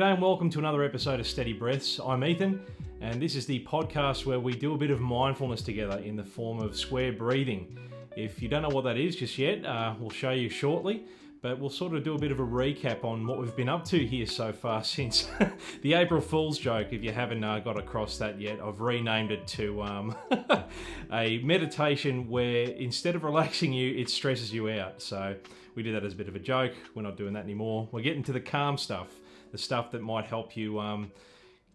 G'day and welcome to another episode of Steady Breaths. I'm Ethan, and this is the podcast where we do a bit of mindfulness together in the form of square breathing. If you don't know what that is just yet, we'll show you shortly, but we'll sort of do a bit of a recap on what we've been up to here so far since the April Fool's joke. If you haven't got across that yet, I've renamed it to a meditation where instead of relaxing you, it stresses you out. So we do that as a bit of a joke. We're not doing that anymore. We're getting to the calm stuff. The stuff that might help you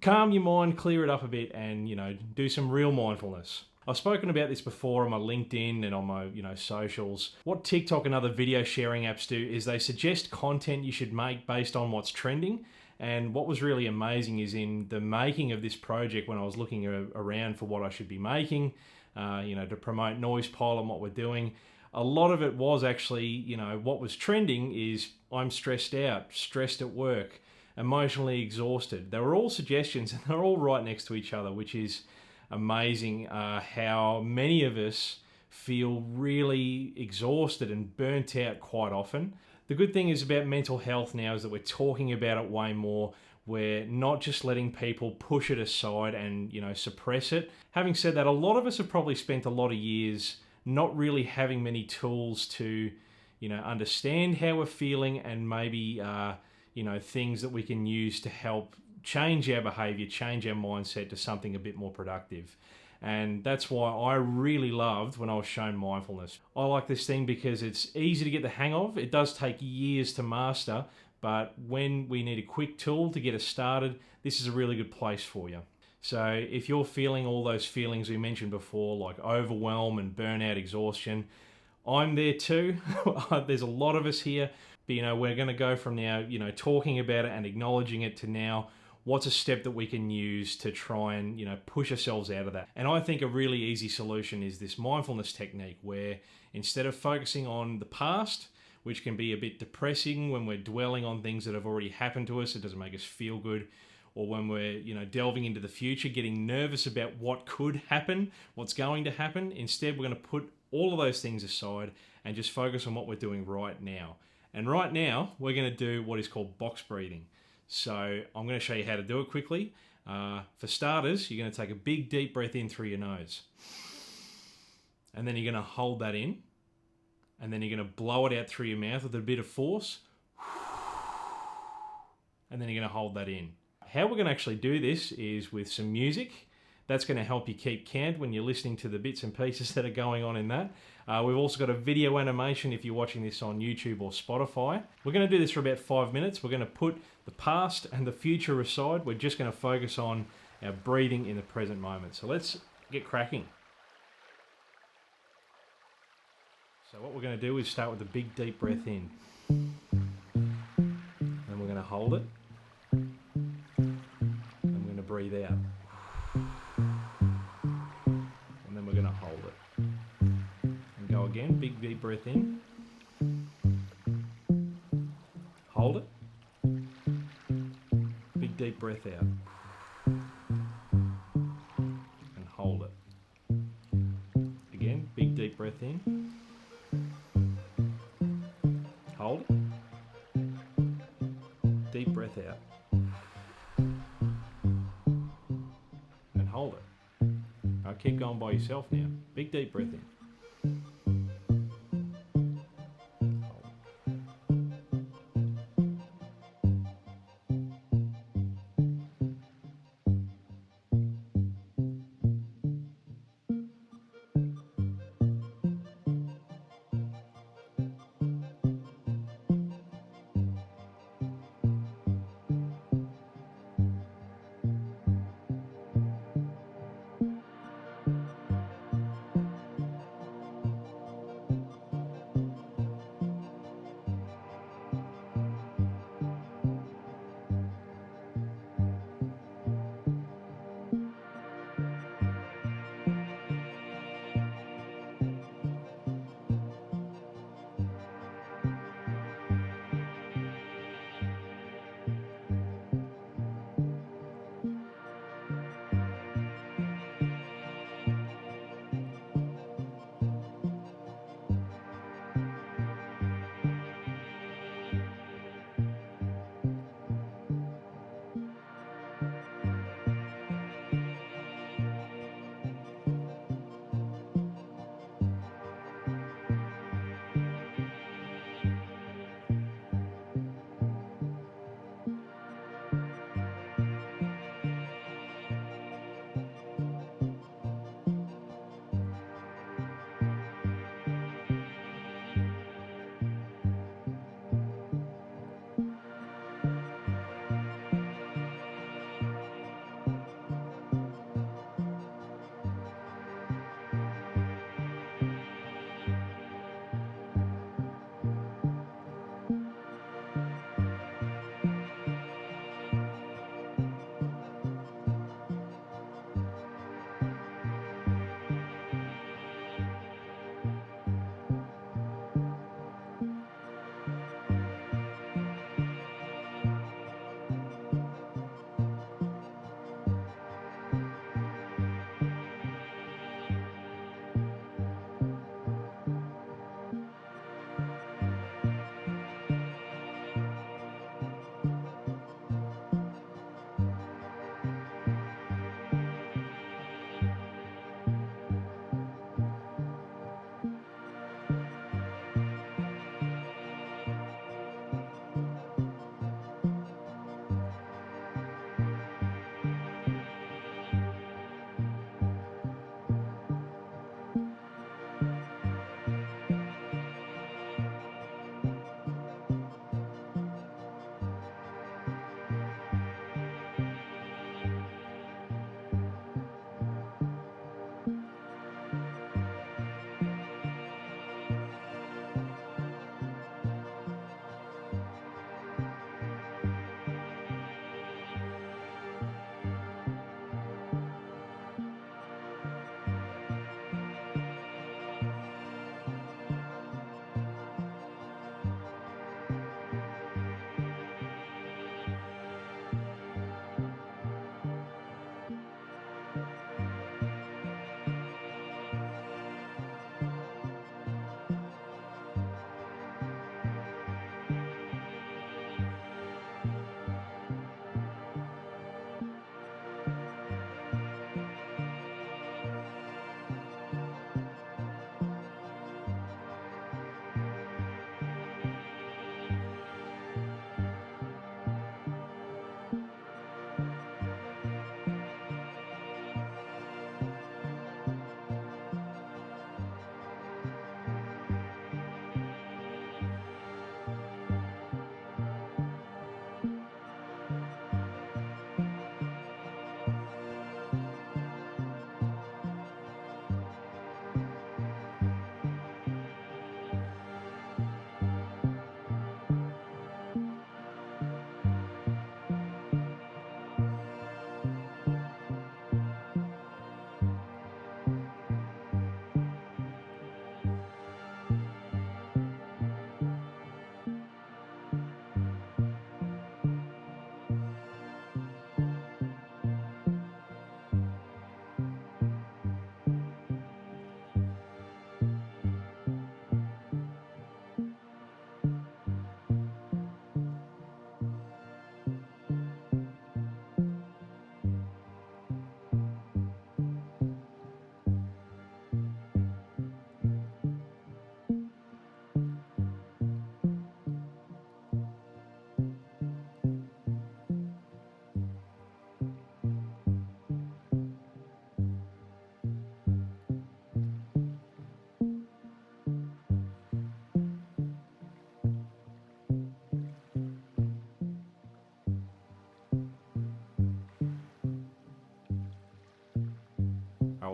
calm your mind, clear it up a bit, and do some real mindfulness. I've spoken about this before on my LinkedIn and on my socials. What TikTok and other video sharing apps do is they suggest content you should make based on what's trending. And what was really amazing is in the making of this project, when I was looking around for what I should be making, to promote Noise Pilot and what we're doing, a lot of it was actually, what was trending is I'm stressed out, stressed at work, emotionally exhausted. They were all suggestions and they're all right next to each other, which is amazing how many of us feel really exhausted and burnt out quite often. The good thing is about mental health now is that we're talking about it way more. We're not just letting people push it aside and suppress it. Having said that, a lot of us have probably spent a lot of years not really having many tools to understand how we're feeling and maybe things that we can use to help change our behavior, change our mindset to something a bit more productive. And that's why I really loved when I was shown mindfulness. I like this thing because it's easy to get the hang of. It does take years to master, but when we need a quick tool to get us started, this is a really good place for you. So if you're feeling all those feelings we mentioned before, like overwhelm and burnout, exhaustion, I'm there too. There's a lot of us here. But, we're going to go from now, talking about it and acknowledging it to now, what's a step that we can use to try and, push ourselves out of that. And I think a really easy solution is this mindfulness technique where instead of focusing on the past, which can be a bit depressing when we're dwelling on things that have already happened to us, it doesn't make us feel good, or when we're, delving into the future, getting nervous about what could happen, what's going to happen. Instead, we're going to put all of those things aside and just focus on what we're doing right now. And right now, we're going to do what is called box breathing. So I'm going to show you how to do it quickly. For starters, you're going to take a big deep breath in through your nose. And then you're going to hold that in. And then you're going to blow it out through your mouth with a bit of force. And then you're going to hold that in. How we're going to actually do this is with some music. That's going to help you keep count when you're listening to the bits and pieces that are going on in that. We've also got a video animation if you're watching this on YouTube or Spotify. We're going to do this for about 5 minutes. We're going to put the past and the future aside. We're just going to focus on our breathing in the present moment. So let's get cracking. So what we're going to do is start with a big deep breath in. And we're going to hold it. And we're going to breathe out. And then we're going to hold it. And go again, big deep breath in. Hold it. Big deep breath out. And hold it. Again, big deep breath in. Hold it. Deep breath out. And hold it. Keep going by yourself now. Big deep breath in.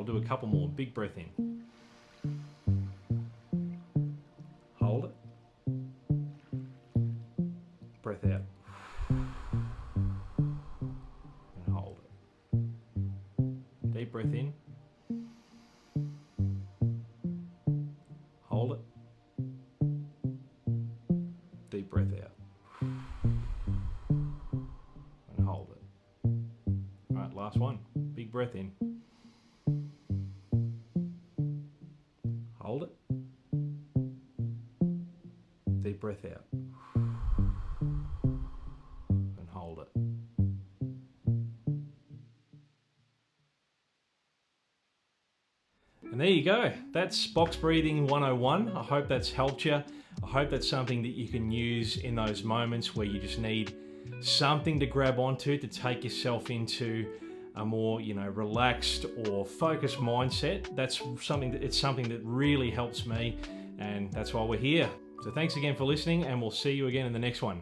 I'll do a couple more. Big breath in. Hold it. Breath out. And hold it. Deep breath in. Hold it. Deep breath out. And hold it. All right, last one. Big breath in. Hold it. Deep breath out. And hold it. And there you go. That's box breathing 101. I hope that's helped you. I hope that's something that you can use in those moments where you just need something to grab onto to take yourself into a more, relaxed or focused mindset. It's something that really helps me, and that's why we're here. So thanks again for listening, and we'll see you again in the next one.